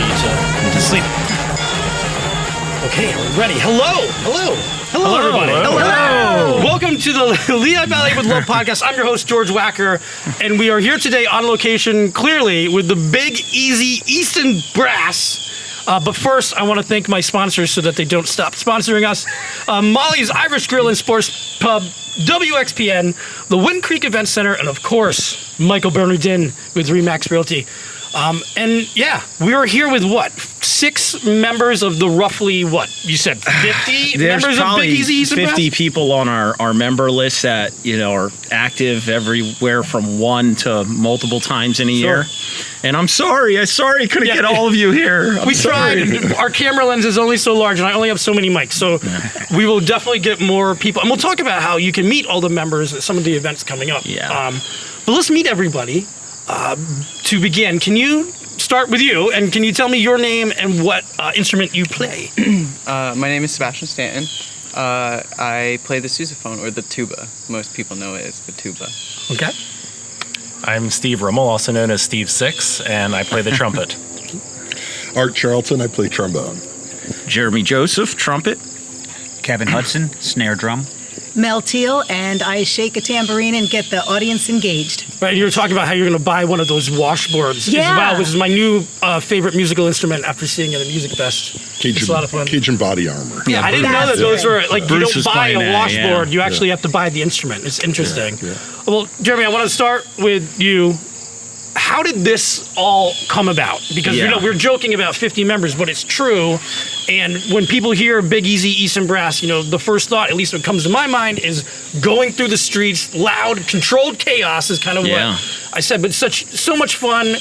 to sleep. Okay, we're ready. Hello, everybody. Hello. Welcome to the Lehigh Valley with Love podcast. I'm your host, George Wacker, and we are here today on location, clearly, with the Big Easy Easton Brass. But first, I want to thank my sponsors so that they don't stop sponsoring us. Molly's Irish Grill and Sports Pub, WXPN, the Wind Creek Event Center, and of course, Michael Bernardin with Remax Realty. And yeah, we are here with what? 6 members of the roughly, what? You said 50 There's members of Big Easy Easton Brass? 50 people on our member list that, are active everywhere from 1 to multiple times in a year. And I'm sorry. I couldn't get all of you here. We tried. Our camera lens is only so large, and I only have so many mics. So we will definitely get more people. And we'll talk about how you can meet all the members at some of the events coming up. Yeah. But let's meet everybody. To begin, can you start with you, and can you tell me your name and what instrument you play? My name is Sebastian Stanton. I play the Sousaphone, or the tuba. Most people know it as the tuba. Okay. I'm Steve Ruhmel, also known as Steve Six, and I play the trumpet. Art Charlton, I play trombone. Jeremy Joseph, trumpet. Kevin Hudson, snare drum. Mel Thiel, and I shake a tambourine and get the audience engaged. Right, you were talking about how you're going to buy one of those washboards as well, which is my new favorite musical instrument after seeing it at Music Fest. It's a lot of fun. Cajun body armor. Yeah, I didn't know that those were, like, Bruce you don't buy a washboard, you actually Yeah. have to buy the instrument. It's interesting. Yeah. Well, Jeremy, I want to start with you. How did this all come about? Because we're joking about 50 members, but it's true. And when people hear Big Easy Easton Brass, the first thought, at least what comes to my mind, is going through the streets, loud, controlled chaos is kind of what I said. But so much fun.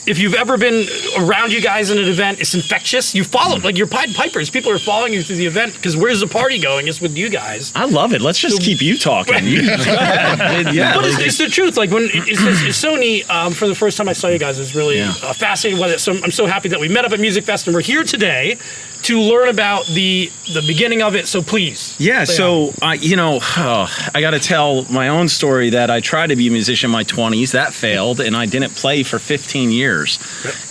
If you've ever been around you guys in an event, it's infectious. You follow, like you're Pied Pipers. People are following you through the event because where's the party going? It's with you guys. I love it. Let's just keep you talking. But it's the truth. Like when it's so neat. For the first time I saw you guys, I was really fascinated with it. So I'm so happy that we met up at Music Fest and we're here today to learn about the beginning of it. So please. Yeah. So I got to tell my own story that I tried to be a musician in my 20s. That failed, and I didn't play for 15 years.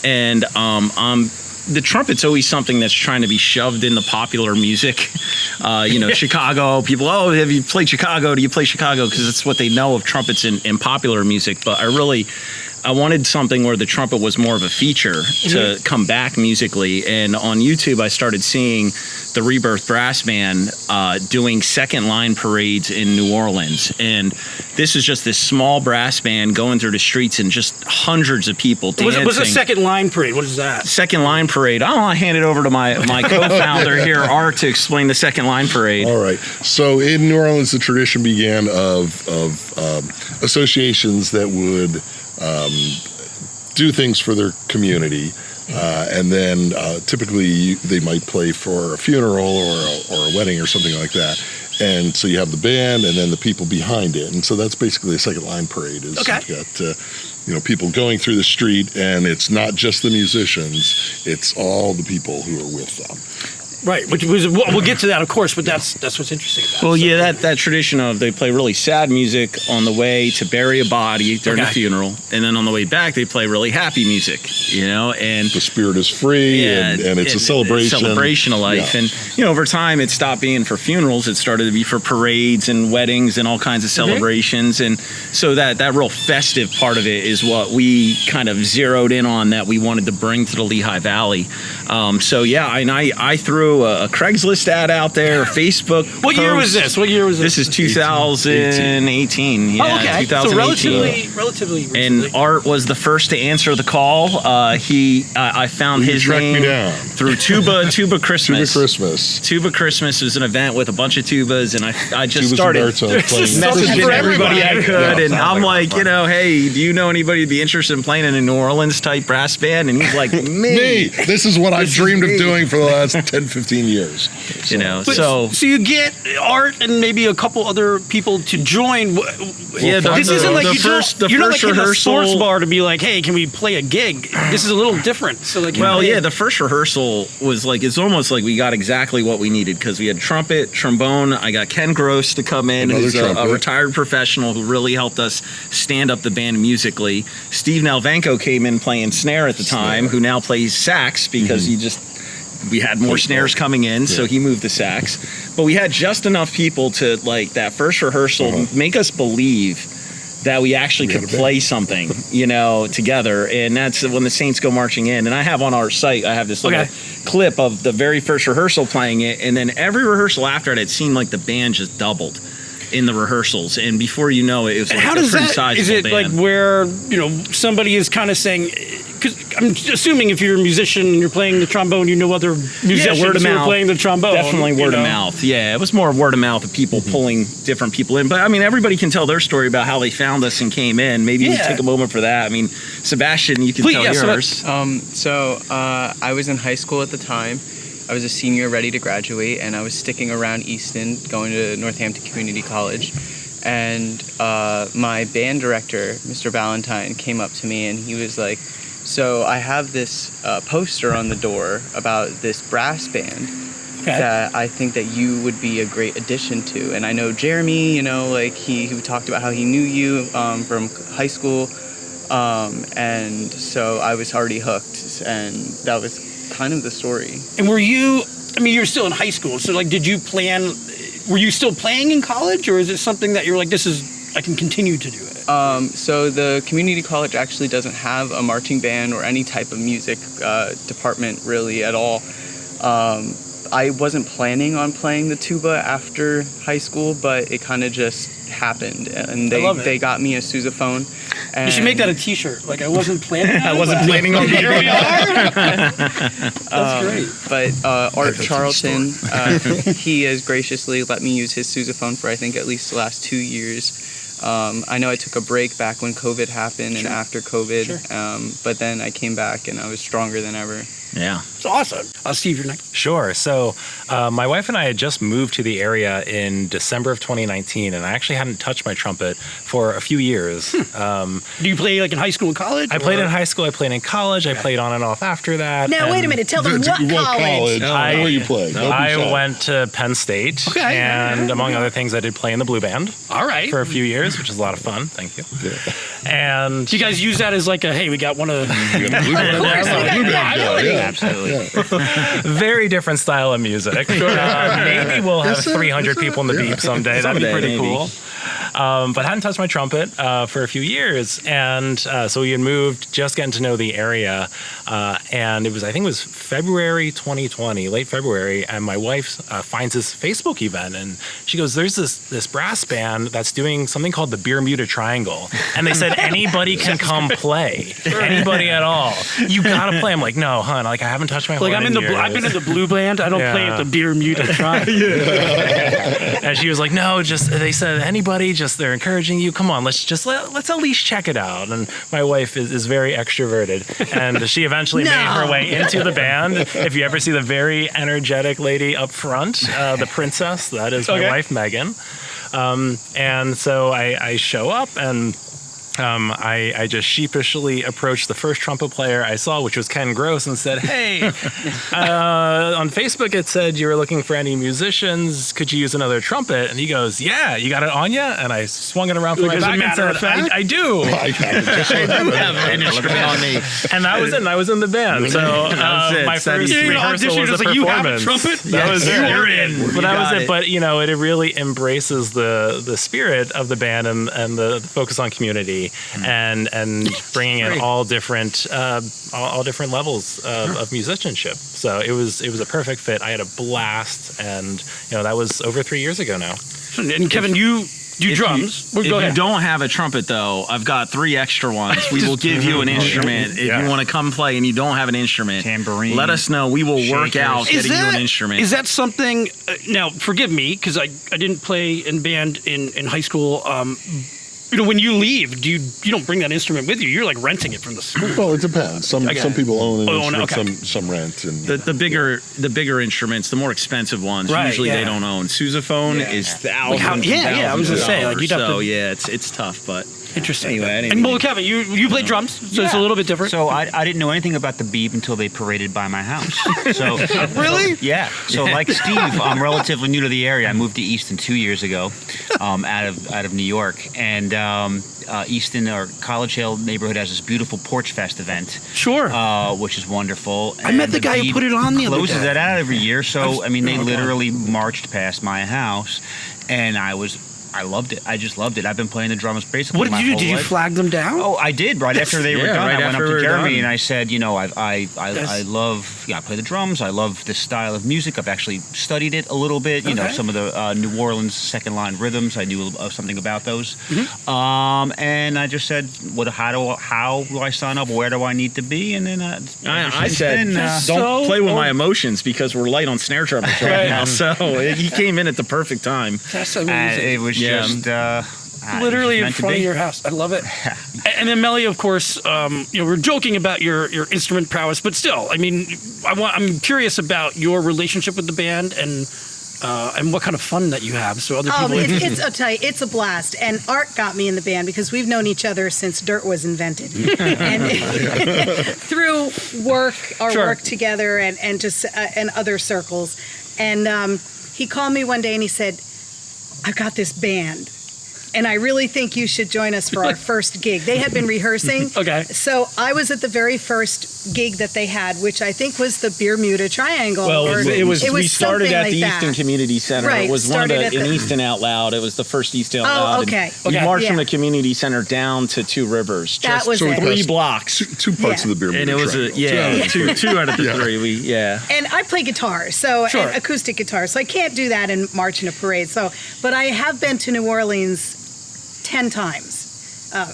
And the trumpet's always something that's trying to be shoved into popular music. Chicago, people, have you played Chicago? Do you play Chicago? Because it's what they know of trumpets in popular music. But I wanted something where the trumpet was more of a feature to come back musically. And on YouTube, I started seeing the Rebirth Brass Band doing second line parades in New Orleans. And this is just this small brass band going through the streets and just hundreds of people dancing. What's a second line parade? What is that? Second line parade. I'll hand it over to my co-founder here, Art, to explain the second line parade. All right. So in New Orleans, the tradition began of associations that would do things for their community, and then typically they might play for a funeral or a wedding or something like that. And so you have the band and then the people behind it, and so that's basically a second line parade. You've got people going through the street, and it's not just the musicians; it's all the people who are with them. Right, which was, we'll get to that, of course, but that's what's interesting about it. Well, that tradition of they play really sad music on the way to bury a body during the funeral, and then on the way back they play really happy music, and the spirit is free, and it's a celebration of life. Yeah. And over time it stopped being for funerals; it started to be for parades and weddings and all kinds of celebrations. And so that real festive part of it is what we kind of zeroed in on, that we wanted to bring to the Lehigh Valley. And I threw a Craigslist ad out there, Facebook. What year was this? This is 2018. Yeah, oh, okay. 2018. So relatively recently. And Art was the first to answer the call. I found his name through Tuba Christmas. Tuba Christmas was an event with a bunch of tubas, and I just started messaging everybody I could. And I'm like, hey, do you know anybody who'd be interested in playing in a New Orleans type brass band? And he's like, me. This is what I've dreamed of doing for the last 10, 15 15 years. You know, But, so you get Art and maybe a couple other people to join. Yeah, This isn't like the first you're not like in a rehearsal. sports bar to be like, hey, can we play a gig? This is a little different. So like, Well, yeah, the first rehearsal was like, it's almost like we got exactly what we needed because we had trumpet, trombone. I got Ken Gross to come in, Another who's a trumpet. retired professional who really helped us stand up the band musically. Steve Nalvenko came in playing snare at the time, who now plays sax because we had more snares coming in, so he moved the sax. But we had just enough people to, like, that first rehearsal make us believe that we actually could play something, you know, together. And that's when the Saints Go Marching In. And I have on our site, I have this little clip of the very first rehearsal playing it. And then every rehearsal after it seemed like the band just doubled in the rehearsals. And before you know it, it was like how a does pretty that? sizable Is it band. like where somebody is kind of saying? Because I'm assuming if you're a musician and you're playing the trombone, you know other musicians word of who are mouth. playing the trombone. Definitely word of mouth. Yeah, it was more word of mouth of people pulling different people in. But I mean, everybody can tell their story about how they found us and came in. Maybe we take a moment for that. I mean, Sebastian, you can tell yours. I was in high school at the time. I was a senior ready to graduate, and I was sticking around Easton, going to Northampton Community College. And my band director, Mr. Valentine, came up to me and he was like, so I have this poster on the door about this brass band that I think that you would be a great addition to. And I know Jeremy, like he talked about how he knew you from high school. And so I was already hooked, and that was kind of the story. And were you were still in high school, so like, were you still playing in college, or is it something that you're like, I can continue to do it? So the community college actually doesn't have a marching band or any type of music department really at all. I wasn't planning on playing the tuba after high school, but it kind of just happened, and they got me a sousaphone. And You should make that a T-shirt. Like, I wasn't planning. I wasn't planning on Here we are. That's great. But Art Charlton, he has graciously let me use his sousaphone for I think at least the last 2 years. I know I took a break back when COVID happened and after COVID, but then I came back and I was stronger than ever. Yeah. It's awesome. Steve, you're next. Sure. So my wife and I had just moved to the area in December of 2019, and I actually hadn't touched my trumpet for a few years. Do you play like in high school and college? I played in high school. I played in college. I played on and off after that. Now, wait a minute. Tell them what college. Where you play? I went to Penn State, and among other things, I did play in the blue band. All right. For a few years, which is a lot of fun. Thank you. Yeah. And do you guys use that as like a, hey, we got one of absolutely. Very different style of music. Maybe we'll have 300 people in the beep someday. That'd be pretty cool. But hadn't touched my trumpet for a few years, and so we had moved, just getting to know the area, and I think it was February 2020, late February, and my wife finds this Facebook event, and she goes, "There's this brass band that's doing something called the Bermuda Triangle," and they said anybody can come play, anybody at all. You gotta play. I'm like, no, hon, like I haven't touched my horn I've been in the blue band. I don't play at the Bermuda Triangle. And she was like, no, they said anybody, they're encouraging you. Come on, let's at least check it out. And my wife is very extroverted, and she eventually made her way into the band. If you ever see the very energetic lady up front, the princess, that is my wife, Megan. And so I show up, and I just sheepishly approached the first trumpet player I saw, which was Ken Gross, and said, hey, on Facebook it said you were looking for any musicians. Could you use another trumpet? And he goes, yeah, you got it on you? And I swung it around for my back and said, I do. I have an instrument on me. And that was it. And I was in the band. So my first rehearsal was a performance. You have a trumpet? That was it. You're in. But that was it. But, it really embraces the spirit of the band and the focus on community. And bringing in all different levels of musicianship. So it was a perfect fit. I had a blast, and that was over 3 years ago now. And Kevin, you do drums. If you don't have a trumpet, though, I've got 3 extra ones. We will give you an instrument if you want to come play and you don't have an instrument. Tambourine. Let us know. We will work out getting you an instrument. Is that something? Now, forgive me because I didn't play in band in high school. when you leave, you don't bring that instrument with you? You're like renting it from the school. Well, it depends. Some people own an instrument, okay. some rent. And The bigger instruments, the more expensive ones, Right, usually yeah. they don't own. Sousaphone is thousands. Like I was gonna say, like, you'd have so to- yeah, it's tough, but Interesting. Anyway, and well, Kevin, you play drums, so it's a little bit different. So I didn't know anything about the Beeb until they paraded by my house. So Really? yeah. So like Steve, I'm relatively new to the area. I moved to Easton 2 years ago, out of New York, and Easton, our College Hill neighborhood, has this beautiful Porch Fest event. Sure. Which is wonderful. I met the guy who Beeb put it on the other closes day. that out every year. So I mean, they Oh, God. literally marched past my house, and I loved it. I just loved it. I've been playing the drums basically What my did you do? whole Did you life. flag them down? Oh, I did right after they were Yeah, done. right I went after up we to were Jeremy done. and I said, I love, I play the drums. I love this style of music. I've actually studied it a little bit. You know, Okay. some of the New Orleans second line rhythms. I knew something about those. Mm-hmm. And I just said, how do I sign up? Where do I need to be? And then I said, don't So play with my old. emotions because we're light on snare drummers right now. So he came in at the perfect time. That's amazing. it was Yeah. just Literally in meant to front of be. your house. I love it. And then Melly, of course, we're joking about your instrument prowess, but still, I mean, I'm curious about your relationship with the band and what kind of fun that you have. So other people. I'll tell you, it's a blast. And Art got me in the band because we've known each other since dirt was invented. And through our Sure. work together and just and other circles. And he called me one day and he said, I've got this band. And I really think you should join us for our first gig. They had been rehearsing. Okay. So I was at the very first gig that they had, which I think was the Bermuda Triangle. Well, or we started something at like the that. Easton Community Center. Right, It was one of started the at in the- Easton Out Loud. It was the first Easton Out Oh, Loud. okay. And we Okay. marched from Yeah. the community center down to Two Rivers. That Just was So we it. passed 3 blocks. two parts Yeah. of the beer. And it was two out of the Yeah. 3. And I play guitar, so Sure. and acoustic guitar, so I can't do that and march in a parade. So, but I have been to New Orleans 10 times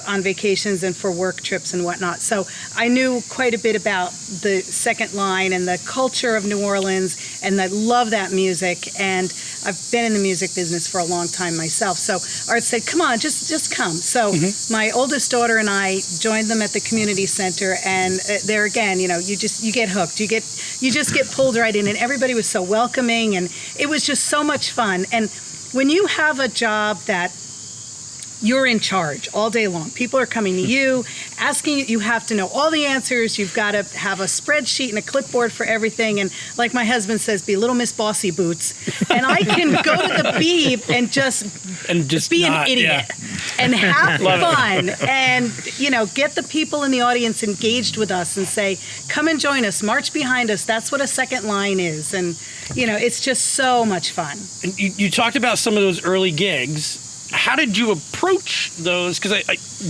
on vacations and for work trips and whatnot. So I knew quite a bit about the second line and the culture of New Orleans, and I love that music. And I've been in the music business for a long time myself. So Art said, "Come on, just come." So my oldest daughter and I joined them at the community center, and there again, you get hooked. You just get pulled right in, and everybody was so welcoming, and it was just so much fun. And when you have a job that you're in charge all day long. People are coming to you, asking you. You have to know all the answers. You've got to have a spreadsheet and a clipboard for everything. And like my husband says, be Little Miss Bossy Boots. And I can go to the Beeb and just be not- an idiot and have fun and, get the people in the audience engaged with us and say, come and join us, march behind us. That's what a second line is. And, it's just so much fun. And you talked about some of those early gigs. How did you approach those? Because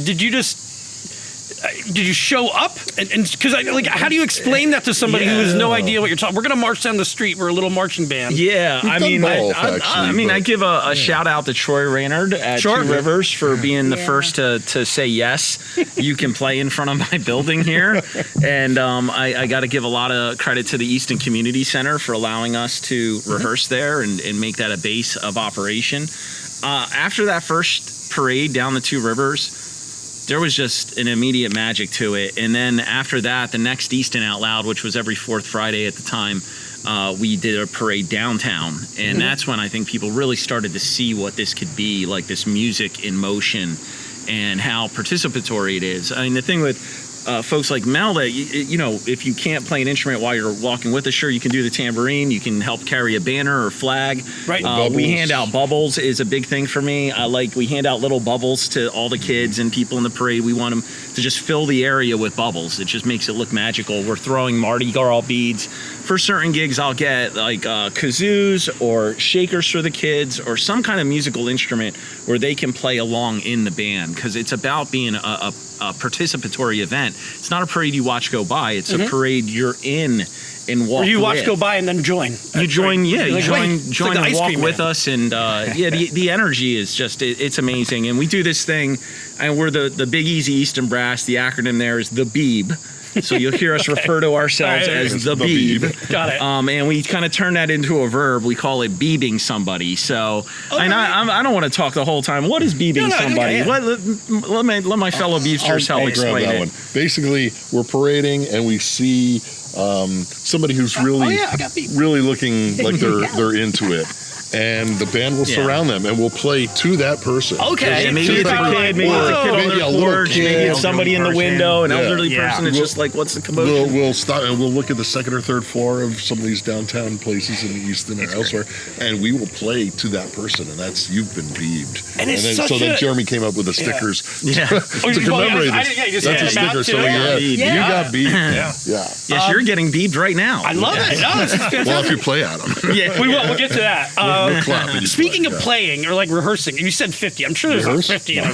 did you show up? And because how do you explain that to somebody who has no idea what you're talking? We're going to march down the street. We're a little marching band. Yeah, We've done both, actually, I but- give a shout out to Troy Raynard at Sure. Two Rivers for being the Yeah. first to say yes. You can play in front of my building here, and I got to give a lot of credit to the Easton Community Center for allowing us to rehearse there and make that a base of operation. After that first parade down the Two Rivers, there was just an immediate magic to it. And then after that, the next Easton Out Loud, which was every fourth Friday at the time, we did a parade downtown. And that's when I think people really started to see what this could be, like this music in motion and how participatory it is. I mean, the thing with folks like Mel, that if you can't play an instrument while you're walking with us, sure, you can do the tambourine, you can help carry a banner or flag. Right. We hand out bubbles is a big thing for me. We hand out little bubbles to all the kids and people in the parade. We want them to just fill the area with bubbles. It just makes it look magical. We're throwing Mardi Gras beads. For certain gigs, I'll get kazoos or shakers for the kids or some kind of musical instrument where they can play along in the band, because it's about being a participatory event. It's not a parade you watch go by. It's a parade you're in and walk Or you watch with. go by and then join. You join, Right. you Like, join, wait, it's join like the and ice walk cream with man. us, and the energy is just it's amazing. And we do this thing, and we're the Big Easy Easton Brass. The acronym there is the Beeb, So you'll hear us refer to ourselves All right. as the The beeb. beeb. Got it. And we kind of turn that into a verb. We call it beebing somebody. So and I don't want to talk the whole time. What is beebing No, somebody? okay, yeah. Let my fellow beebsters help I'll grab explain that it. one. Basically, we're parading and we see somebody who's really, I got beat. really looking like they're into it. And the band will surround them and we'll play to that person. Okay. Yeah, maybe it's a kid, maybe it's a kid on Maybe their a little porch, maybe kid. it's somebody in the Elderly window, an person. elderly Yeah. person. It's We'll- just like, what's the commotion? We'll stop and we'll look at the second or third floor of some of these downtown places in Easton or elsewhere, and we will play to that person, and that's you've been beebed. And it's then, such so then a- Jeremy came up with the stickers Yeah. to commemorate this. you just That's a hand them out sticker. to So them. yeah, you got beebed. Yeah. Yeah. Yes, you're getting beebed right now. I love it. No, this is fantastic. Well, if you play at them, Yeah. We will. We'll get to that. we'll clap. when you Speaking play, of yeah. playing or like rehearsing, and you said 50. I'm sure there's not Rehearse? 50 in a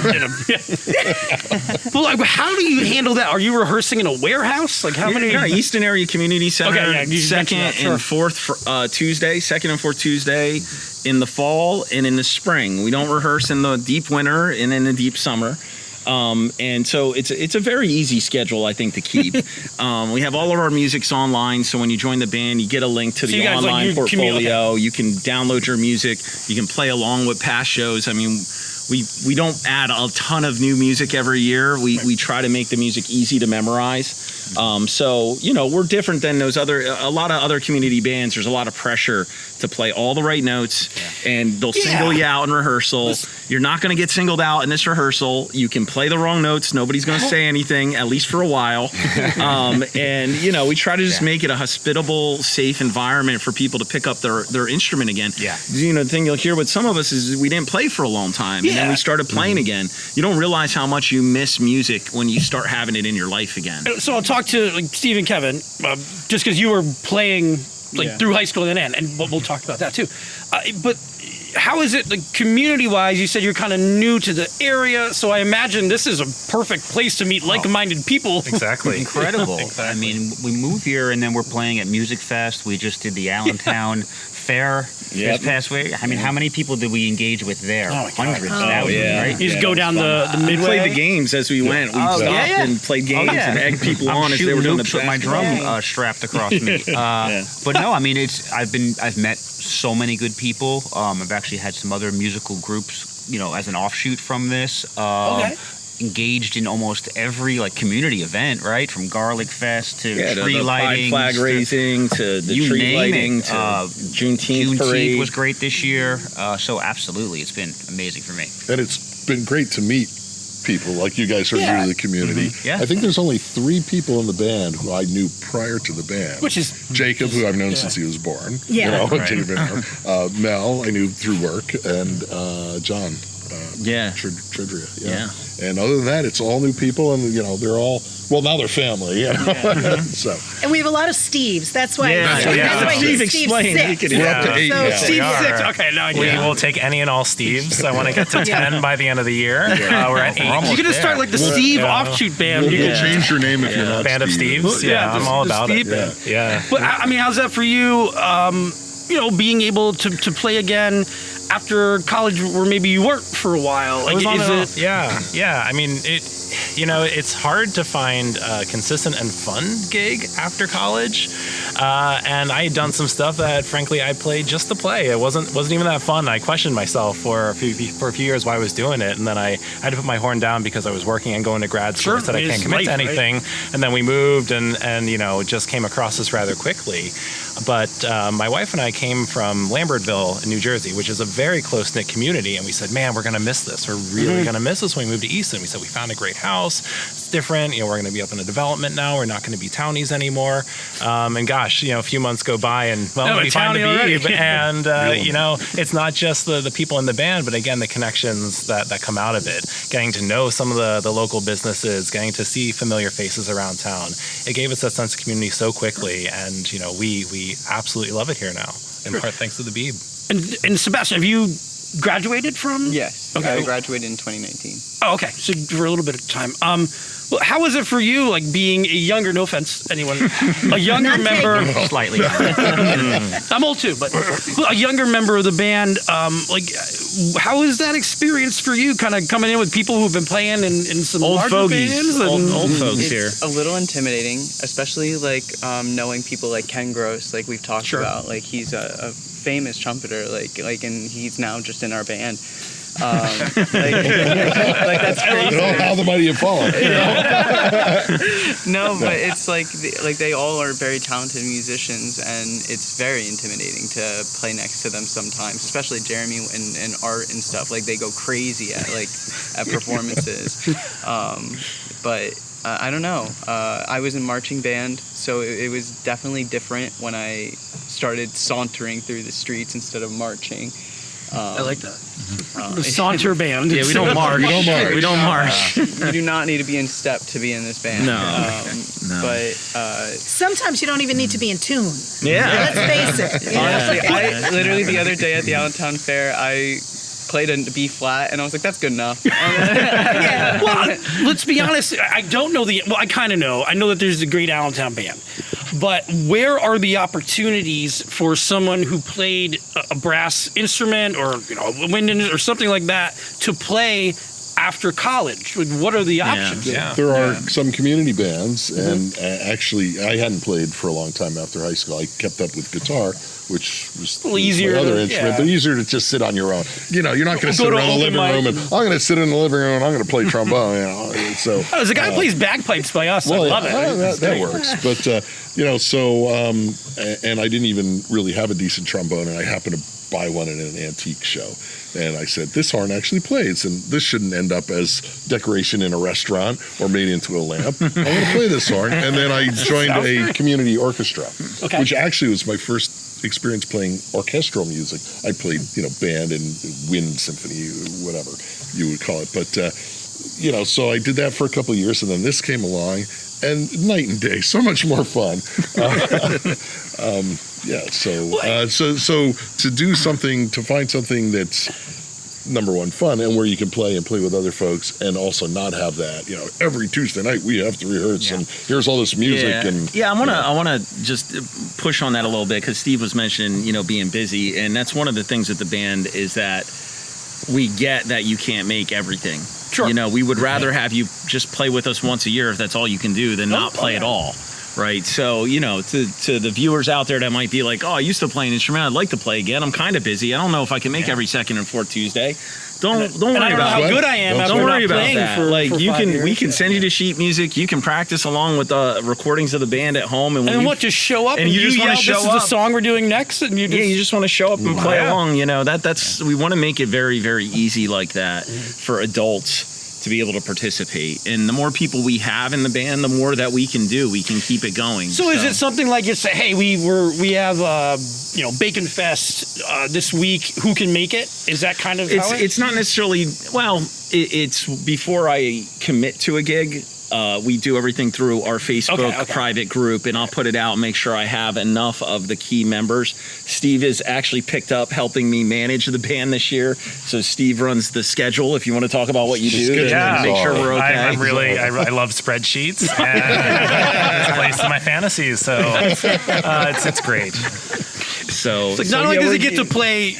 Well, like, how do you handle that? Are you rehearsing in a warehouse? Like, how many? Yeah, Easton Area Community Center. Okay, yeah, you second mentioned that, sure. and fourth Tuesday, second and fourth Tuesday in the fall and in the spring. We don't rehearse in the deep winter and in the deep summer. And so it's a very easy schedule, I think, to keep. We have all of our music's online, so when you join the band, you get a link to So the you guys, like, online you portfolio. You can download your music. You can play along with past shows. I mean, we don't add a ton of new music every year. We try to make the music easy to memorize. So, you know, we're different than a lot of other community bands. There's a lot of pressure to play all the right notes, and they'll single you out in rehearsal. You're not going to get singled out in this rehearsal. You can play the wrong notes. Nobody's going to say anything, at least for a while. And, you know, we try to just make it a hospitable, safe environment for people to pick up their instrument again. Yeah. You know, the thing you'll hear with some of us is we didn't play for a long time, and then we started playing again. You don't realize how much you miss music when you start having it in your life again. So I'll talk to like Steve and Kevin, just because you were playing through high school and we'll talk about that too. But how is it, like, community-wise? You said you're kind of new to the area, so I imagine this is a perfect place to meet like-minded people. Exactly. Incredible. Exactly. I mean, we move here and then we're playing at Music Fest. We just did the Allentown Fair this past week. I mean, how many people did we engage with there? Oh, my God. Hundreds, thousands, right? You just go down the We midway. played the games as we went. We stopped and played games and egged people I'm on as they shooting were doing the loops with my drum strapped across me. But no, I mean, I've met so many good people. I've actually had some other musical groups, you know, as an offshoot from this. Engaged in almost every like community event, right? From Garlic Fest to tree the lighting, flag raising to the you tree name lighting it. to Juneteenth parade. was great this year. So absolutely, it's been amazing for me. And it's been great to meet people like you guys are new to the community. Yeah. I think there's only 3 people in the band who I knew prior to the band. Which is Jacob, who I've known since he was born. Yeah. You know, Jacob, Mel, I knew through work, and John. Tridria. Yeah. And other than that, it's all new people, and you know they're all now they're family. You know? So And we have a lot of Steves. That's why. That's why Steve he's Steve explained. 6. we're up to 8 So now. Steve are. 6. Okay, now I We get it. will take any and all Steves. I want to get to 10 by the end of the year. We're at 8. You're gonna start like the Steve Yeah. offshoot band. We'll You could- change your name if you're not Band of Steve. Steves. Yeah, I'm just all the about Steve it. band. Yeah. But I mean, how's that for you? You know, being able to play again after college, where maybe you weren't for a while. Like, is it? Yeah. I mean, it's hard to find a consistent and fun gig after college. And I had done some stuff that, frankly, I played just to play. It wasn't even that fun. I questioned myself for a few years why I was doing it, and then I had to put my horn down because I was working and going to grad school. Sure, I said I it's can't commit to life, right? anything, and then we moved, and just came across this rather quickly. But my wife and I came from Lambertville in New Jersey, which is a very close-knit community, and we said, man, we're going to miss this. We're really going to miss this when we move to Easton. We said, we found a great house. It's different. We're going to be up in a development now. We're not going to be townies anymore. And gosh, a few months go by, and we find the Beeb. And, it's not just the people in the band, but again, the connections that come out of it. Getting to know some of the local businesses, getting to see familiar faces around town. It gave us that sense of community so quickly, and, we absolutely love it here now, in part thanks to the Beeb. And Sebastian, have you graduated from? Yes. Okay. I graduated in 2019. Oh, okay. So for a little bit of time. Well, how was it for you, like being a younger? No offense, anyone, a younger Not member. Slightly. I'm old too, but a younger member of the band. Like, how is that experience for you? Kind of coming in with people who've been playing in some Old larger fogies, bands. old folks here. It's a little intimidating, especially like knowing people like Ken Gross, like we've talked Sure. about. Like he's a famous trumpeter, and he's now just in our band. Like that's crazy. How the mighty have fallen. No, but it's like they all are very talented musicians, and it's very intimidating to play next to them sometimes, especially Jeremy and Art and stuff. Like they go crazy at performances. But I don't know. I was in marching band, so it was definitely different when I started sauntering through the streets instead of marching. I like that. The saunter band. Yeah, we don't march. We don't march. You do not need to be in step to be in this band. No. No. But Sometimes you don't even need to be in tune. Yeah. Let's face it. you know? honestly, I literally the other day at the Allentown Fair, I played a B flat, and I was like, "That's good enough." Yeah. Well, let's be honest. I don't know Well, I kind of know. I know that there's a great Allentown band, but where are the opportunities for someone who played a brass instrument or a wind instrument or something like that to play after college? What are the options? Yeah. There are some community bands, and actually, I hadn't played for a long time after high school. I kept up with guitar, which was little easier my other to- instrument, yeah. but easier to just sit on your own. You're not going to sit Go to around the open living room mic. and I'm going to sit in the living room and I'm going to play trombone. So Oh, there's a guy who plays bagpipes by us. I love it. that works. But and I didn't even really have a decent trombone, and I happened to buy one at an antique show. And I said, this horn actually plays, and this shouldn't end up as decoration in a restaurant or made into a lamp. I'm going to play this horn. And then I joined a community orchestra, Okay. which actually was my first experience playing orchestral music. I played, band and wind symphony, whatever you would call it. But, so I did that for a couple of years, and then this came along, and night and day, so much more fun. So to find something that's number one fun and where you can play with other folks and also not have that, every Tuesday night we have to rehearse and here's all this music I want to just push on that a little bit because Steve was mentioning, being busy, and that's one of the things with the band is that we get that you can't make everything. Sure. We would rather have you just play with us once a year if that's all you can do than not play at all. Right. So, to the viewers out there that might be like, oh, I used to play an instrument. I'd like to play again. I'm kind of busy. I don't know if I can make every second and fourth Tuesday. Don't worry I don't know about how it. good I am. after Don't worry not about playing that. For, like for you 5 can, years. we can send you the sheet music. You can practice along with the recordings of the band at home. And, And what? Just show up and you just yell, wanna show this is the up. song we're doing next, and you just you just want to show up and play Yeah. along. That's we want to make it very, very easy like that for adults to be able to participate. And the more people we have in the band, the more that we can do. We can keep it going. So is it something like you say, hey, we have Bacon Fest this week. Who can make it? Is that kind of how It's not necessarily. Well, it's before I commit to a gig. We do everything through our Facebook Okay. private group, and I'll put it out and make sure I have enough of the key members. Steve has actually picked up helping me manage the band this year. So Steve runs the schedule. If you want to talk about what you do, then Yeah. make sure we're okay. I love spreadsheets, and it's placed in my fantasies, so it's great. So It's like not only does he get to play,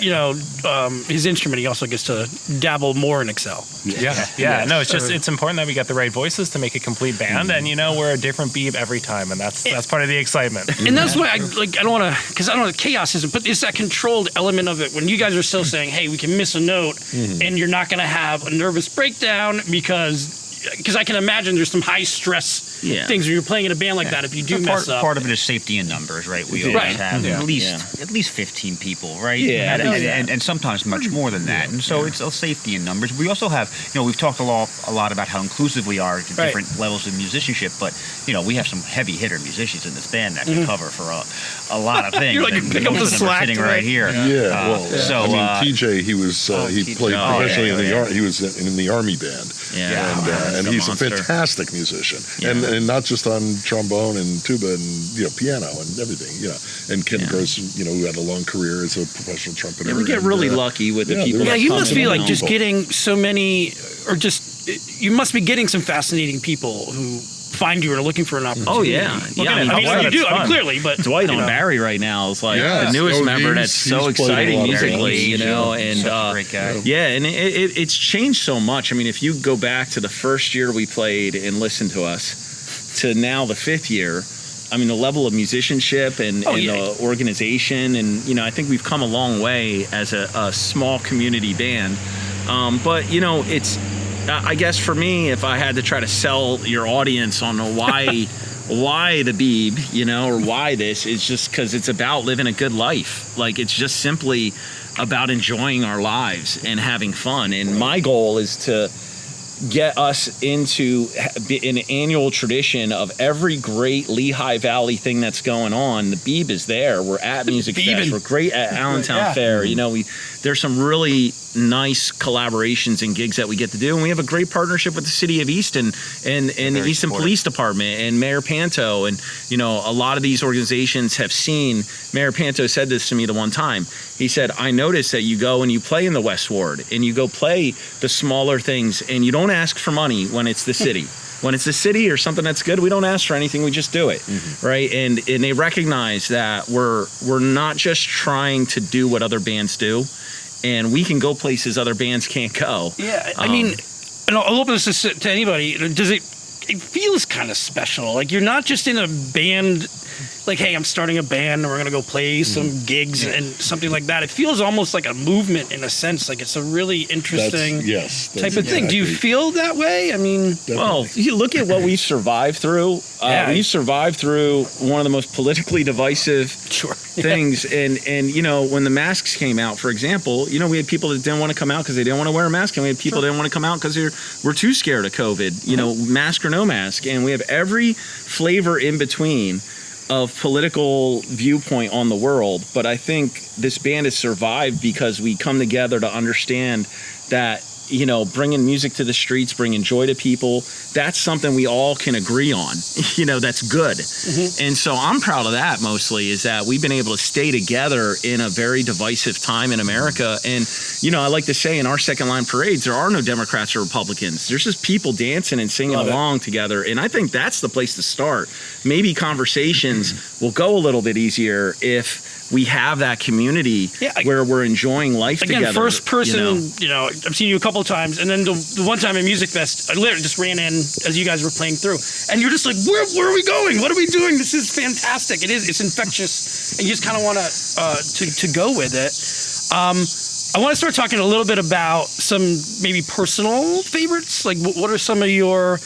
his instrument, he also gets to dabble more in Excel. Yeah. No, it's important that we get the right voices to make a complete band, and we're a different beat every time, and that's part of the excitement. And that's why I don't want to, because I don't know, chaos isn't, but it's that controlled element of it when you guys are still saying, hey, we can miss a note and you're not going to have a nervous breakdown because I can imagine there's some high stress things when you're playing in a band like that if you do mess up. Part of it is safety in numbers, right? We always Right. have at least 15 people, right? Yeah. And sometimes much more than that. And so it's a safety in numbers. We also have, we've talked a lot about how inclusive we are to different levels of musicianship, but we have some heavy hitter musicians in this band that can cover for a lot of things. You're like, and pick up most the of them slack are sitting to right it. here. TJ, he was he TJ. played Oh, professionally yeah. he was in the Army band. Yeah. And He's a he's a monster. fantastic musician. Yeah. And and not just on trombone and tuba and piano and everything. And Ken Gross, who had a long career as a professional trumpeter. Yeah, we get really lucky with the people. Yeah, that you come must in be and like know. just getting so many, or just you must be getting some fascinating people who find you and are looking for an opportunity. Oh yeah, Well, yeah. good. I mean, That's you do. I mean, fun. clearly, but Dwight you on know. Barry right now is like Yes. the newest Oh, member that's he's so played a exciting lot of musically, things, and Such a great guy. yeah, and it's changed so much. I mean, if you go back to the first year we played and listened to us, to now the 5th year, I mean, the level of musicianship and the organization, and I think we've come a long way as a small community band. But it's. I guess for me, if I had to try to sell your audience on why the Beeb, or why this, it's just because it's about living a good life. Like, it's just simply about enjoying our lives and having fun. And my goal is to get us into an annual tradition of every great Lehigh Valley thing that's going on. The Beeb is there. We're at Music Fest. We're great at Allentown Fair. There's some really nice collaborations and gigs that we get to do, and we have a great partnership with the city of Easton and the Easton Police Department and Mayor Panto, and a lot of these organizations have seen. Mayor Panto said this to me the one time. He said, I noticed that you go and you play in the West Ward and you go play the smaller things and you don't ask for money when it's the city. When it's the city or something that's good, we don't ask for anything. We just do it, right? And they recognize that we're not just trying to do what other bands do, and we can go places other bands can't go. Yeah, I mean, and I'll open this to anybody. It feels kind of special. Like, you're not just in a band, like, hey, I'm starting a band and we're going to go play some gigs and something like that. It feels almost like a movement in a sense. Like, it's a really interesting type of thing. Do you feel that way? I mean, Definitely. Well, you look at what we survived through. We survived through one of the most politically divisive things. And when the masks came out, for example, we had people that didn't want to come out because they didn't want to wear a mask. And we had people that didn't want to come out because we're too scared of COVID, mask or no mask. And we have every flavor in between of political viewpoint on the world. But I think this band has survived because we come together to understand that, bringing music to the streets, bringing joy to people, that's something we all can agree on, that's good. And so I'm proud of that mostly, is that we've been able to stay together in a very divisive time in America. And, I like to say in our second line parades, there are no Democrats or Republicans. There's just people dancing and singing along together. And I think that's the place to start. Maybe conversations will go a little bit easier if we have that community where we're enjoying life together. Again, first person, I've seen you a couple of times, and then the one time at Music Fest, I literally just ran in as you guys were playing through, and you're just like, where are we going? What are we doing? This is fantastic. It's infectious, and you just kind of want to go with it. I want to start talking a little bit about some maybe personal favorites. Like, what are some of your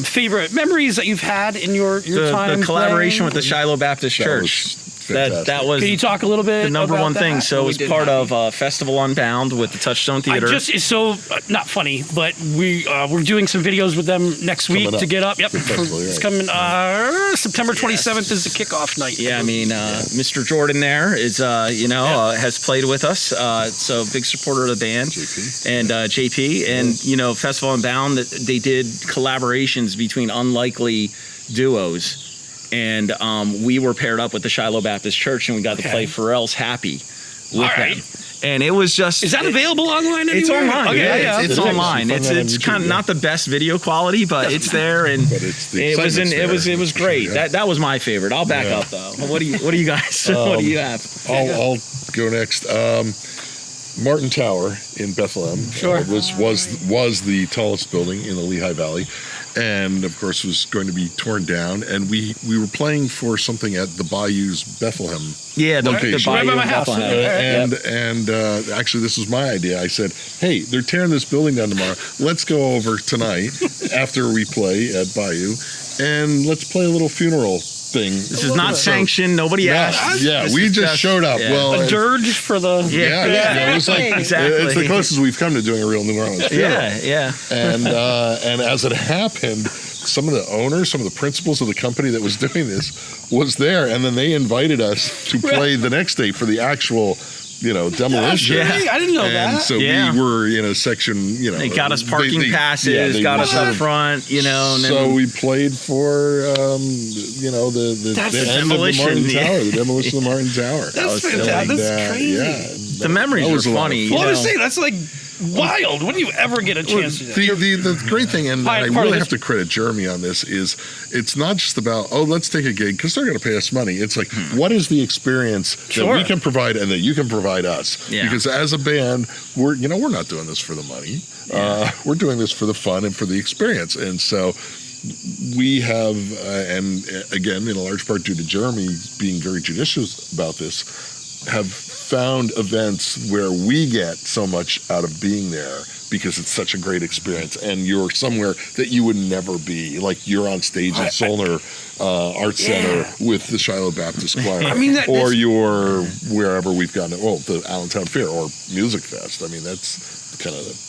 favorite memories that you've had in your time? The collaboration playing? with the Shiloh Baptist Church. That was Can you talk a little bit the number about one thing. that? So it was part of Festival Unbound with the Touchstone Theater. Not funny, but we're doing some videos with them next week to get up. Yep, it's coming. September 27th is the kickoff night. Yeah, I mean, Mr. Jordan there is, has played with us. So big supporter of the band. JP. And, Festival Unbound, they did collaborations between unlikely duos. And we were paired up with the Shiloh Baptist Church, and we got to play Pharrell's Happy with them. And it was just... Is that available online anywhere? It's online. Okay, It's online. It's kind of not the best video quality, but it's there, and it was great. That was my favorite. I'll back up though. What do you guys? What do you have? I'll go next. Martin Tower in Bethlehem was the tallest building in the Lehigh Valley, and of course was going to be torn down. And we were playing for something at the Bayou's Bethlehem. Yeah, the location. Bayou right by my house. Bethlehem. And actually, this was my idea. I said, "Hey, they're tearing this building down tomorrow. Let's go over tonight after we play at Bayou, and let's play a little funeral thing." This is not sanctioned. Nobody asked. Yeah, we just showed up. Yeah. Well, A dirge for the... it was like Exactly. it's the closest we've come to doing a real New Orleans funeral. Yeah. And as it happened, some of the owners, some of the principals of the company that was doing this was there, and then they invited us to play the next day for the actual demolition. Yeah. I didn't know And that. so Yeah. we were in a section, They got us parking passes, they got us were- up front, and then So we played for, the That's end of the demolition, Martin yeah. Tower, the demolition of the Martin Tower. That's fantastic. That's crazy. Yeah, the memories that was are a lot of funny. Well, I you was know. saying, that's like wild. When do you ever get a chance to do that? The great thing, and Part I of really this- have to credit Jeremy on this, is it's not just about, let's take a gig because they're going to pay us money. It's like, what is the experience Sure. that we can provide and that you can provide us? Yeah. Because as a band, we're not doing this for the money. We're doing this for the fun and for the experience. And so we have, and again, in a large part due to Jeremy being very judicious about this, have found events where we get so much out of being there because it's such a great experience, and you're somewhere that you would never be. Like you're on stage at Solner Arts Center with the Shiloh Baptist Choir, I mean, or you're wherever we've gone. The Allentown Fair or Music Fest. I mean, that's kind of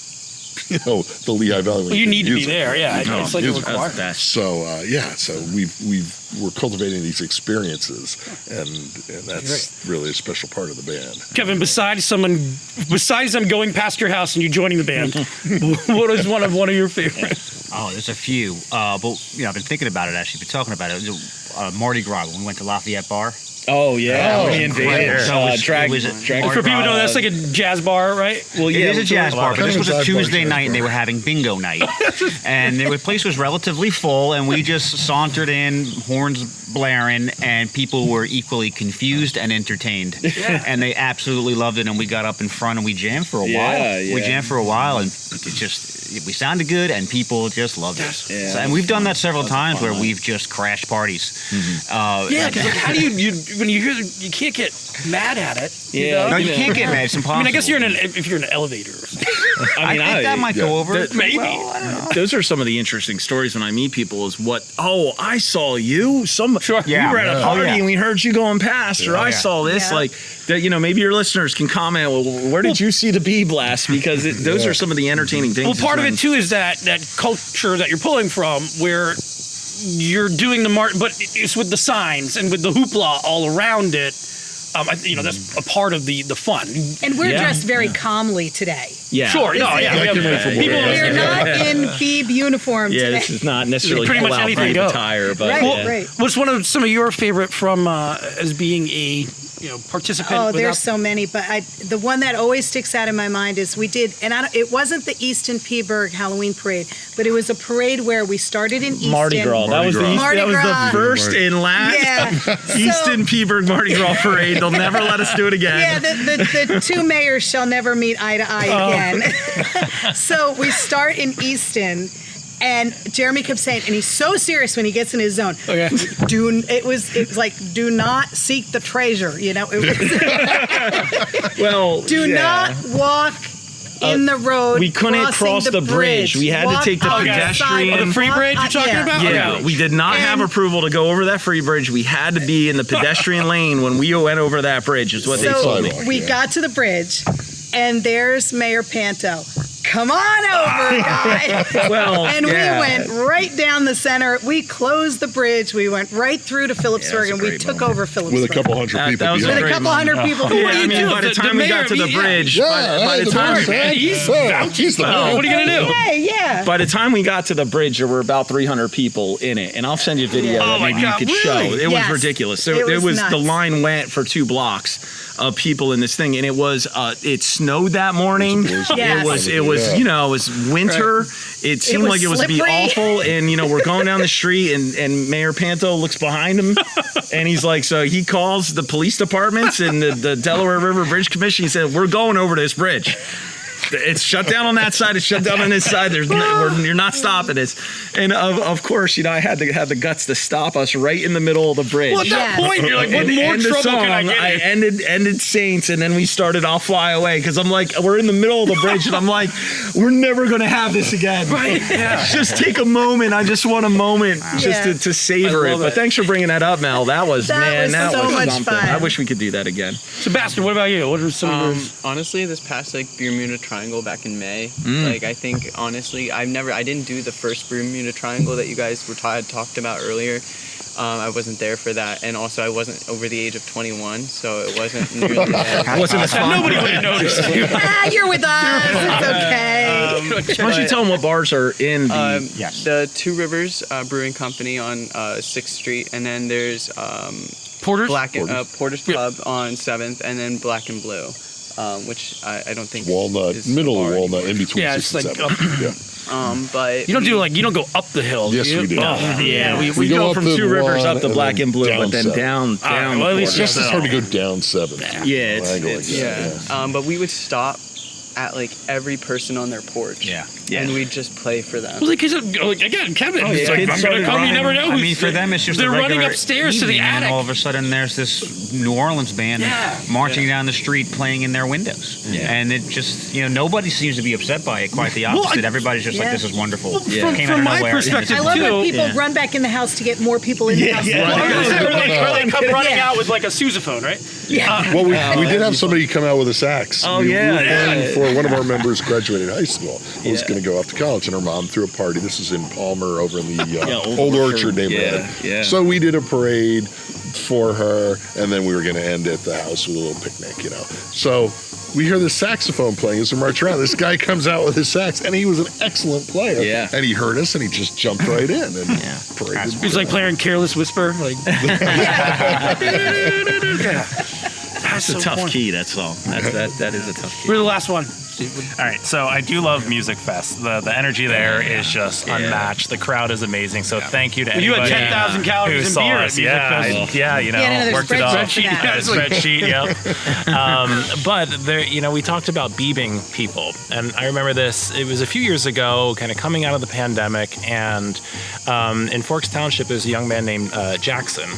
the Lehigh Valley. Well, you need to be music. there. Yeah, No, it's like a music. requirement. That's So so we're cultivating these experiences, and that's really a special part of the band. Kevin, besides them going past your house and you joining the band, what is one of your favorites? Oh, there's a few. But I've been thinking about it. Actually, been talking about it. Mardi Gras when we went to Lafayette Bar. Oh yeah, Oh, me and Vader. So it was- Drag, it was- drag. For people who know, that's like a jazz bar, right? Well, It yeah, is a jazz bar, but Kind this of was a a jazz bar, Tuesday jazz night, and they bar. were having bingo night. And the place was relatively full, and we just sauntered in, horns blaring, and people were equally confused and entertained. And they absolutely loved it, and we got up in front and we jammed for a while. Yeah. We jammed for a while, and we sounded good, and people just loved it. Yeah. So, and we've done that several times where we've just crashed parties. Yeah, because how do you when you hear you can't get mad at it. You Yeah. know? No, you can't get mad. It's impossible. I mean, I guess if you're in an elevator or something. I think that might go over. Maybe. Well, I don't know. Those are some of the interesting stories when I meet people. Is I saw you. Sure. We were at a Yeah. party Oh, yeah. and we heard you going past, or I Yeah. saw this. Yeah. Like that, maybe your listeners can comment. Well, where did you see the bee blast? Because those are some of the entertaining things. Well, part of when- it too is that culture that you're pulling from, where you're doing but it's with the signs and with the hoopla all around it. That's a part of the fun. And we're Yeah. dressed very calmly today. Yeah. Sure, no, yeah. I can wait for more. People- We're not in Beeb uniform Yeah, today. this is not necessarily Pretty full much outfit anything goes. attire, but Right, yeah. right. What's one of some of your favorite from as being a participant? Oh, without- there's so many, but the one that always sticks out in my mind is we did, and it wasn't the Easton Peaburg Halloween parade, but it was a parade where we started in Easton. Mardi Gras. That was Mardi that was Gras. the first and last Yeah. Easton Peaburg Mardi Gras parade. They'll never let us do it again. Yeah, the two mayors shall never meet eye to eye again. So we start in Easton, and Jeremy kept saying, and he's so serious when he gets in his zone. Okay. It was like, do not seek the treasure. It was, Well, do not walk in the road. we couldn't crossing cross the bridge. We had to Walk take the outside. pedestrian- Oh, the free bridge you're talking Yeah. about? Yeah, Okay. we did not have And- approval to go over that free bridge. We had to be in the pedestrian lane when we went over that bridge, is what they told me. So we got to the bridge, and there's Mayor Panto. Come on over, guys. Well, And yeah. we went right down the center. We closed the bridge. We went right through to Phillipsburg, a and we great took moment. over Phillipsburg. With a couple hundred That people was a With behind. a great couple moment. hundred people. Yeah, What do I you mean, do? by the The time we got to the mayor, bridge, by the the time mayor, he's he's the mayor. What are you gonna do? Hey, yeah. By the time we got to the bridge, there were about 300 people in it, and I'll send you a video Oh that my maybe God, you could really? show. It Yes. was ridiculous. So It was the nuts. line went for 2 blocks of people in this thing, and it was it snowed that morning. Yes. It was it was winter. It seemed was like it was to be slippery. awful, and we're going down the street, and Mayor Panto looks behind him, and he's like, so he calls the police departments and the Delaware River Bridge Commission. He said, we're going over this bridge. It's shut down on that side. It's shut down on this side. You're not stopping this. And of course, I had to have the guts to stop us right in the middle of the bridge. Well, at that Yes. point, you're like, what And more end the trouble song, can I get in? ended Saints, and then we started I'll Fly Away, because I'm like, we're in the middle of the bridge, and I'm like, we're never going to have this again. Right, yeah. Just take a moment. I just want a moment just Yeah. to savor I it. love But it. thanks for bringing that up, Mel. That was, That was so much something. fun. I wish we could do that again. Sebastian, what about you? What are some of yours? Honestly, this past Bermuda Triangle back in May, Mm. I think honestly, I didn't do the first Bermuda Triangle that you guys had talked about earlier. I wasn't there for that, and also I wasn't over the age of 21, so it wasn't nearly as... Wasn't as fun. Nobody would have noticed you. You're with us. It's okay. Why don't you tell them what bars are in the... Yes. The Two Rivers Brewing Company on 6th Street, and then there's Porter's? Porter's Pub on 7th, and then Black and Blue, which I don't think Walnut, is middle a of bar Walnut, anymore. in between Yeah, 6 it's and like 7. Yeah. But You don't go up the hill. Yes, do you? we do. Oh, Yeah, we We go go up from the Two Rivers one up to and Black then and Blue, down but then seven. down right, well, at least the Just as hard to go down 7. Yeah, it's- Triangle like it's- that, yeah, but we would stop at like every person on their porch. Yeah. And we'd just play for them. Well, because again, Kevin, Oh, it's yeah. like, Kids I'm going to started come. You running. never know. I mean, for them, it's just they're a running regular upstairs to the evening, and attic. all of a sudden, there's this New Orleans band marching down the street playing in their windows. Yeah. And it just, nobody seems to be upset by it. Quite the opposite. Everybody's just like, this is wonderful. Well, Came out from of my nowhere. perspective, I love too. when people run back in the house to get more people in the house. Or they come running Yeah. out with like a sousaphone, right? Yeah. Well, we did have somebody come out with a sax. Oh, We yeah, were planning yeah. for one of our members graduated high school. Was Yeah. going to go off to college, and her mom threw a party. This is in Palmer, over in the Old Old Orchard. Orchard neighborhood. Yeah, yeah. So we did a parade for her, and then we were going to end at the house with a little picnic, So we hear the saxophone playing as we march around. This guy comes out with his sax, and he was an excellent player. Yeah. And he heard us, and he just jumped right in and paraded. He's like playing Careless Whisper. Like, It's a tough key, that's all. That is a tough key. We're the last one. All right, so I do love Music Fest. The energy there is just unmatched. The crowd is amazing. So thank you to You had anybody 10,000 who calories in saw beer at us. Music Yeah, Fest. another worked it off. spreadsheet for that. Spreadsheet, yep. But there, we talked about beebing people, and I remember this. It was a few years ago, kind of coming out of the pandemic, and in Forks Township, there's a young man named Jackson.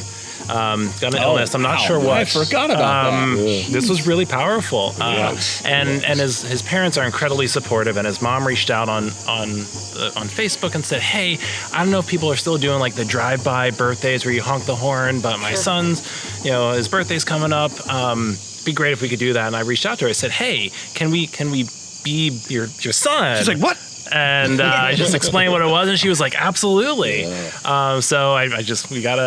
Got an illness. I'm not sure what. I forgot about that. This was really powerful, Yes. and his parents are incredibly supportive. And his mom reached out on Facebook and said, "Hey, I don't know if people are still doing like the drive-by birthdays where you honk the horn, but my son's, his birthday's coming up. Be great if we could do that." And I reached out to her. I said, "Hey, can we be your son?" She's like, what? And I just explained what it was, and she was like, "Absolutely." So we got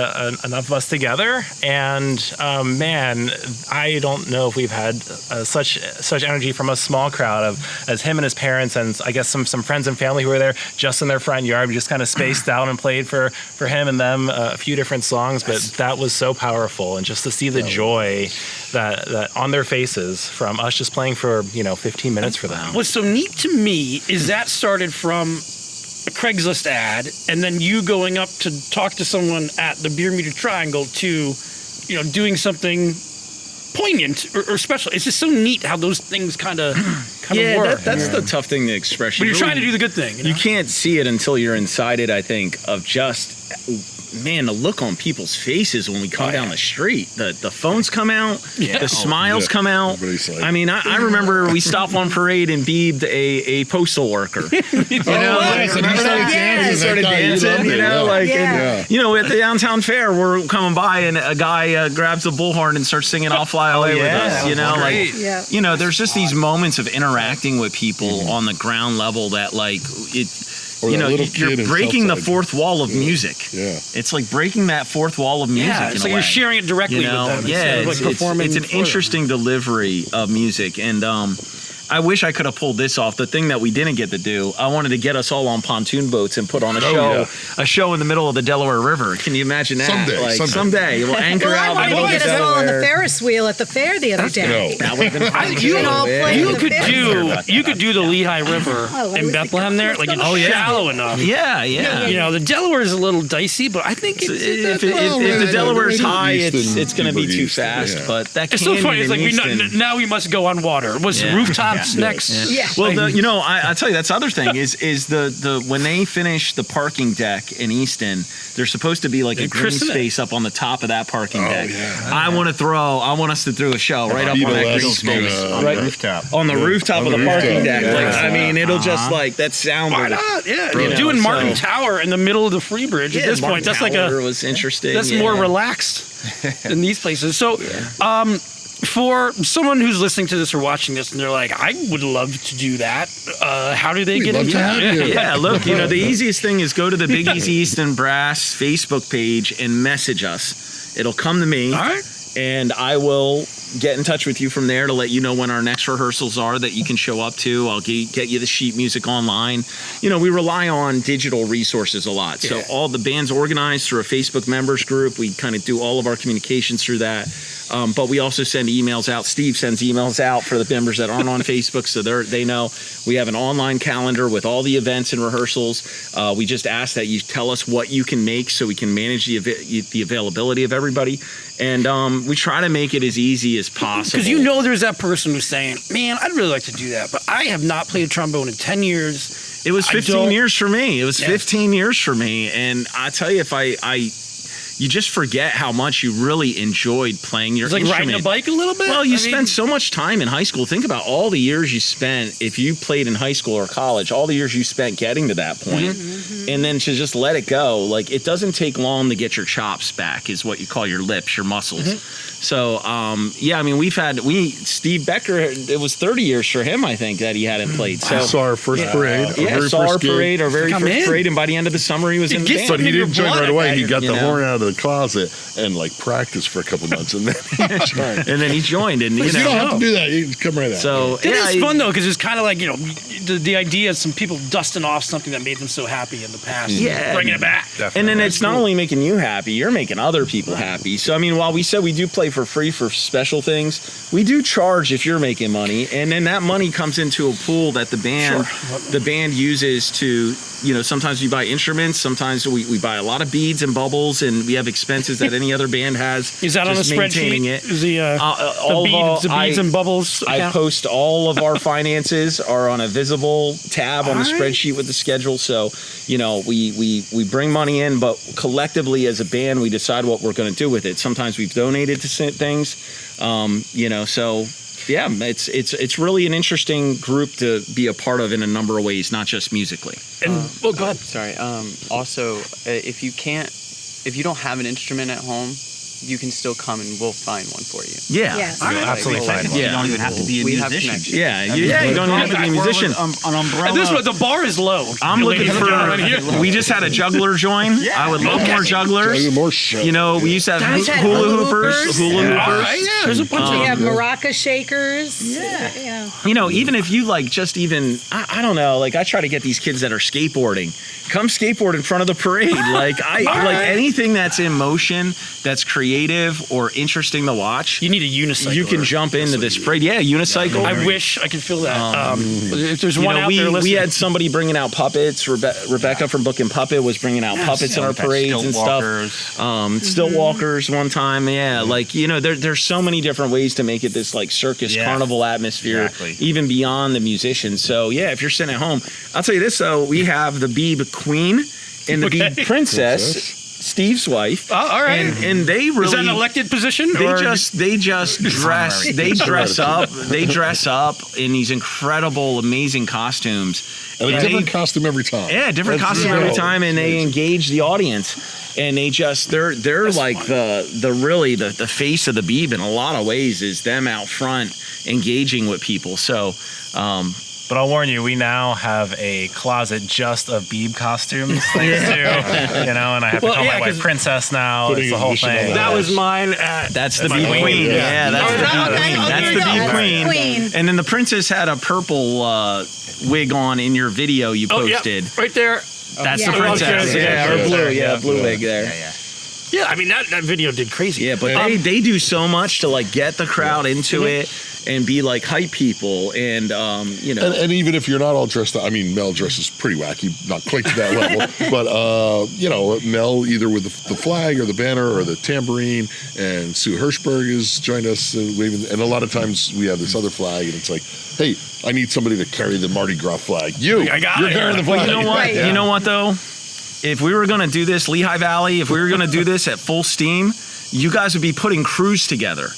enough of us together, and man, I don't know if we've had such energy from a small crowd as him and his parents, and I guess some friends and family who were there just in their front yard. We just kind of spaced out and played for him and them a few different songs, but that was so powerful, and just to see the joy that on their faces from us just playing for 15 minutes for them. What's so neat to me is that started from a Craigslist ad, and then you going up to talk to someone at the Beer Meter Triangle to, doing something poignant or special. It's just so neat how those things kind of work. That's the tough thing to express. But you're really- trying to do the good thing. You can't see it until you're inside it, I think, of just, man, the look on people's faces when we come down the street. The phones come out, the smiles come out. Everybody's like- I mean, I remember we stopped on parade and beebed a postal worker. Yes, and he started dancing. He started That guy, you dancing, loved it, Yeah. and, at the downtown fair, we're coming by and a guy grabs a bullhorn and starts singing "I'll Fly Away" with us. Yeah. There's just these moments of interacting with people on the ground level that, like, it. Or that little You're kid in breaking the Southside. fourth wall of music. Yeah. It's like breaking that fourth wall of music. Yeah, in it's a like you're way. sharing it directly with them. Yeah, instead of, like, performing it's an for them. interesting delivery of music, and I wish I could have pulled this off. The thing that we didn't get to do, I wanted to get us all on pontoon boats and put on a show in the middle of the Delaware River. Can you imagine that? Someday. We'll anchor Well, I out. wanted middle to of get the us all on the Delaware. Ferris wheel at the fair the other day. That would have been fun. You can all play you in the could fair. you could do the Lehigh River Oh, I in was Bethlehem there. Like, it's shallow enough. Yeah. The Delaware is a little dicey, but I think it's If the Delaware's high, Easton, it's going to be Big too Easton, fast. yeah. But that it's so funny. It's like Easton, now we must go on water. Was Yeah. rooftops next? Yeah. Well, I tell you, that's the other thing is the when they finish the parking deck in Easton, there's supposed to be like a green christen it. space up on the top of that parking deck. yeah. I want us to throw a show right up on that green space. On Right the rooftop. on the rooftop On of the the parking rooftop, deck. yeah. Like, I mean, it'll just like that sound. Why not? Yeah, You you're know, doing Martin so- Tower in the middle of the Free Bridge. At this point, that's like was interesting. that's yeah. more relaxed than these places. So, For someone who's listening to this or watching this, and they're like, I would love to do that. How do they get love into to have that? you. Yeah, look, the easiest thing is go to the Big Easy Easton Brass Facebook page and message us. It'll come to me. All right. And I will get in touch with you from there to let you know when our next rehearsals are that you can show up to. I'll get you the sheet music online. We rely on digital resources a lot. So all the band's organized through a Facebook members group. We kind of do all of our communications through that. But we also send emails out. Steve sends emails out for the members that aren't on Facebook, so they know. We have an online calendar with all the events and rehearsals. We just ask that you tell us what you can make so we can manage the availability of everybody. And we try to make it as easy as possible. Because there's that person who's saying, man, I'd really like to do that, but I have not played a trombone in 10 years. It was 15 years for me. It was 15 years for me. And I tell you, you just forget how much you really enjoyed playing your instrument. It's like riding a bike a little bit? Well, you spend so much time in high school. Think about all the years you spent, if you played in high school or college, all the years you spent getting to that point. And then to just let it go, like, it doesn't take long to get your chops back, is what you call your lips, your muscles. So, Steve Becker, it was 30 years for him, I think, that he hadn't played. So, Saw our first parade. our very first parade, and by the end of the summer, he was in the band. But he didn't join right away. He got the You know? horn out of the closet and practiced for a couple months, and then he joined. And then he joined, and You don't have to do that. You can come right out. So It is fun, though, because it's kind of like, the idea of some people dusting off something that made them so happy in the past. Yeah. Bringing it back. And then it's not only making you happy, you're making other people happy. So, while we said we do play for free for special things, we do charge if you're making money. And then that money comes into a pool that the band uses to, sometimes we buy instruments, sometimes we buy a lot of beads and bubbles, and we have expenses that any other band has. Is that on a spreadsheet? It. Is the beads and bubbles? I post all of our finances are on a visible tab on the spreadsheet with the schedule. So, we bring money in, but collectively as a band, we decide what we're going to do with it. Sometimes we've donated to things, so. Yeah, it's really an interesting group to be a part of in a number of ways, not just musically. And go ahead. Sorry. Also, if you don't have an instrument at home, you can still come and we'll find one for you. Yeah. Yes. Absolutely fine. You don't even have to be a We have musician. connections. Yeah, you don't have to be a musician. An umbrella. At this point, the bar is low. I'm looking Ladies and gentlemen, here. for. We just had a juggler join. I would love more jugglers. More shit. We used to have Guys had hula hula hoopers. hoopers. Hula All hoopers. right, yeah, there's a bunch We of have maraca shakers. Yeah. Even if you I don't know, I try to get these kids that are skateboarding, come skateboard in front of the parade. Like anything that's in motion, that's creative or interesting to watch. You need a unicycle. You can jump into this parade. Yeah, unicycle. I wish I could feel that. If there's one out there we listening. had somebody bringing out puppets. Rebecca from Book and Puppet was bringing out puppets in our parades and stuff. Stilt walkers one time. Yeah, there's so many different ways to make it this circus carnival atmosphere, even beyond the musicians. So yeah, if you're sitting at home, I'll tell you this though, we have the Beeb Queen and the Beeb Princess. Steve's wife. Oh, all right. And they really is that an elected position? They just dress up in these incredible, amazing costumes. And a different costume every time. Yeah, different costume every time, and they engage the audience. And they're like the face of the Beeb in a lot of ways, is them out front engaging with people. So But I'll warn you, we now have a closet just of Beeb costumes, thanks to, and I have to call my wife Princess now. It's the whole thing. That was mine. That's the Beeb Queen. Yeah, that's the Beeb Queen. That's the Beeb Queen. And then the Princess had a purple wig on in your video you posted. Right there. That's the Princess. Yeah, or blue. Yeah, blue wig there. Yeah, that video did crazy. Yeah, but they do so much to get the crowd into it and be hype people, and And even if you're not all dressed up, Mel dresses pretty wacky, not quite to that level, but Mel either with the flag or the banner or the tambourine, and Sue Hirschberg has joined us waving, and a lot of times we have this other flag, and it's like, hey, I need somebody to carry the Mardi Gras flag. You're carrying the flag. You know what? Right. You know what though? If we were going to do this, Lehigh Valley, if we were going to do this at full steam, you guys would be putting crews together.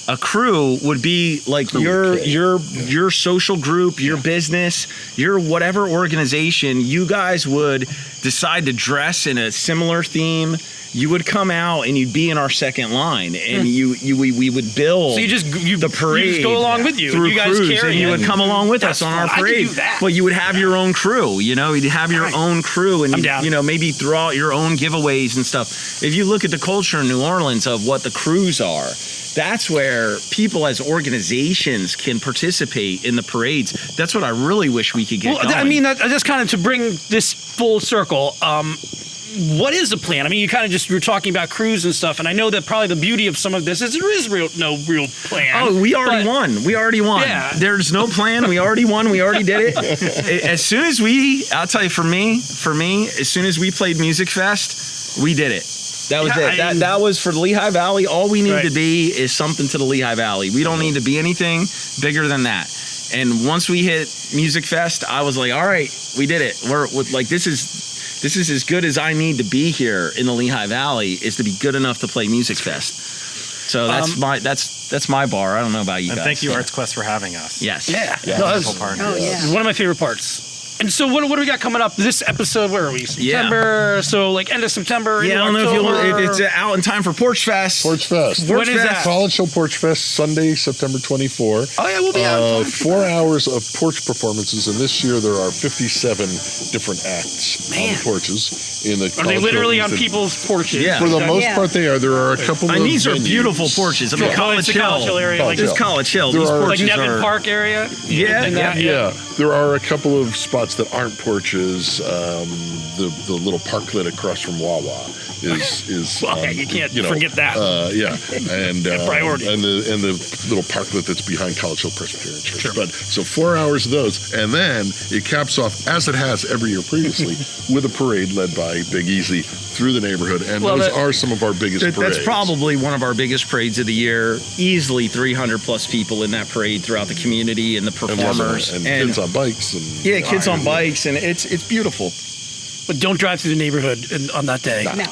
A crew would be like your social group, your business, your whatever organization. You guys would decide to dress in a similar theme. You would come out and you'd be in our second line, and we would build. So the parade. You just go along with you. Through You guys crews, carry and you it. would come along with us on our fun. I parade. could do that. Well, you would have your own crew. You'd have your own crew, and I'm down. maybe throw out your own giveaways and stuff. If you look at the culture in New Orleans of what the crews are, that's where people as organizations can participate in the parades. That's what I really wish we could get going. I mean, just kind of to bring this full circle. What is the plan? I mean, you were talking about crews and stuff, and I know that probably the beauty of some of this is there is no real plan. Oh, we already won. We already won. Yeah. There's no plan. We already won. We already did it. As soon as I'll tell you, for me, as soon as we played Music Fest, we did it. That was it. That was for the Lehigh Valley. All we need to be is something to the Lehigh Valley. We don't need to be anything bigger than that. And once we hit Music Fest, I was like, all right, we did it. We're like, this is as good as I need to be here in the Lehigh Valley, is to be good enough to play Music Fest. So that's my bar. I don't know about you and guys. thank you, Arts Quest, for having us. Yes. Yeah. No, It's one of my favorite parts. And so what do we got coming up? This episode, where are we? September. So like end of September. Yeah, I don't know if it's out in time for Porch Fest. Porch Fest. When is that? College Hill Porch Fest, Sunday, September 24. Oh yeah, we'll be out. 4 hours of porch performances, and this year there are 57 different acts on the porches in the. Are they literally on people's porches? Yeah. For the most part, they are. There are a couple of. And these are venues. beautiful porches. I mean, It's the College Hill area. College Like, Hill. College Hill. There These are- like porches Nevin are. Park area. Yeah. There are a couple of spots that aren't porches. The little parklet across from Wawa is. Well, you can't forget that. Yeah, and priority. and the little parklet that's behind College Hill Presbyterian Church. Sure. But so 4 hours of those, and then it caps off, as it has every year previously, with a parade led by Big Easy through the neighborhood, and those are some of our biggest parades. That's probably one of our biggest parades of the year. Easily 300 plus people in that parade throughout the community, and the performers and kids on bikes and kids on bikes, and it's beautiful. But don't drive through the neighborhood on that day. No.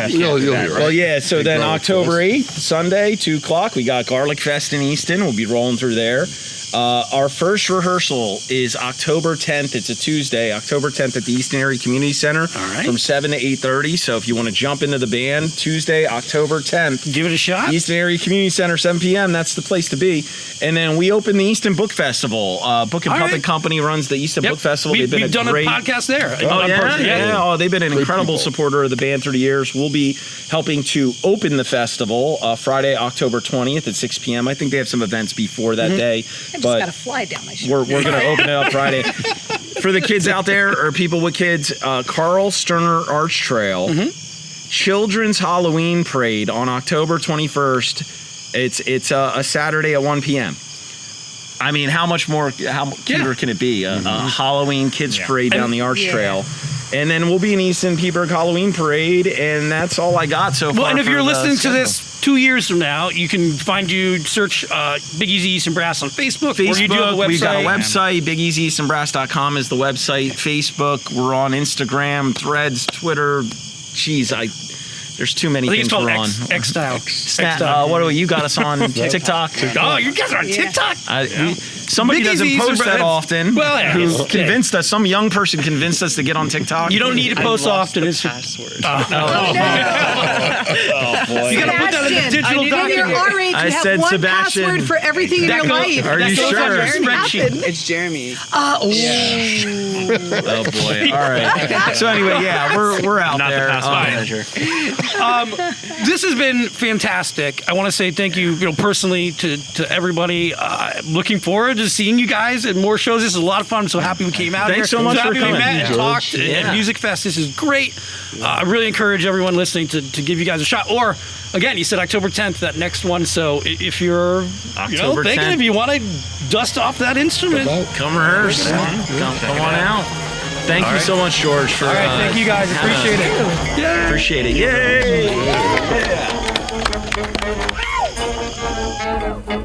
You'll be right. Well, yeah. So then Garlic October Fest. 8th, Sunday, 2:00, we got Garlic Fest in Easton. We'll be rolling through there. Our first rehearsal is October 10th. It's a Tuesday, October 10th at the Easton Area Community Center from 7 to 8:30. So if you want to jump into the band, Tuesday, October 10th. Give it a shot. Easton Area Community Center, 7 p.m. That's the place to be. And then we open the Easton Book Festival. Book and Puppet Company runs the Easton Book Festival. We've They've been done great a podcast there. Oh, yeah. Oh, they've been an incredible people. supporter of the band through the years. We'll be helping to open the festival Friday, October 20th at 6 p.m. I think they have some events before that day. I just but got a fly down my shoulder. we're going to open it up Friday. For the kids out there or people with kids, Carl Sterner Arch Trail, Children's Halloween Parade on October 21st. It's a Saturday at 1 p.m. I mean, how cuter can it be? A Halloween kids parade down the Arch Trail. And then we'll be in Easton Peaburg Halloween Parade, and that's all I got so far. Well, and if for you're the listening to schedule. this 2 years from now, you can search Big Easy Easton Brass on Facebook. Or you do have a website. We've got a website. BigEasyEastonBrass.com is the website. Facebook. We're on Instagram, Threads, Twitter. Jeez, there's too many I think things it's called we're on. X-Style. What do you got us on TikTok? Oh, you guys are on TikTok? Somebody Big doesn't Easy post Easton that Brass. often. Well, yeah, who it's okay. convinced us? Some young person convinced us to get on TikTok. You don't need to post often. It's password. Oh boy! You gotta put that in the digital When you're document. our age, you I have said one Sebastian. password for everything in your life. Are you That goes on sure? your Doesn't spreadsheet. happen. It's Jeremy. Oh boy! All right. So anyway, yeah, we're out Not there. the password manager. This has been fantastic. I want to say thank you, personally to everybody. Looking forward to seeing you guys at more shows. This is a lot of fun. I'm so happy we came out here. Thanks so much for happy coming. we met and George. talked at Music Fest. This is great. I really encourage everyone listening to give you guys a shot. Or again, you said October 10th, that next one. So if you're October thinking 10th. if you want to dust off that instrument, Come rehearse. Come on out. Thank you so much, George, for. all right. Thank you guys. Appreciate it. Yeah. Appreciate it. Yay!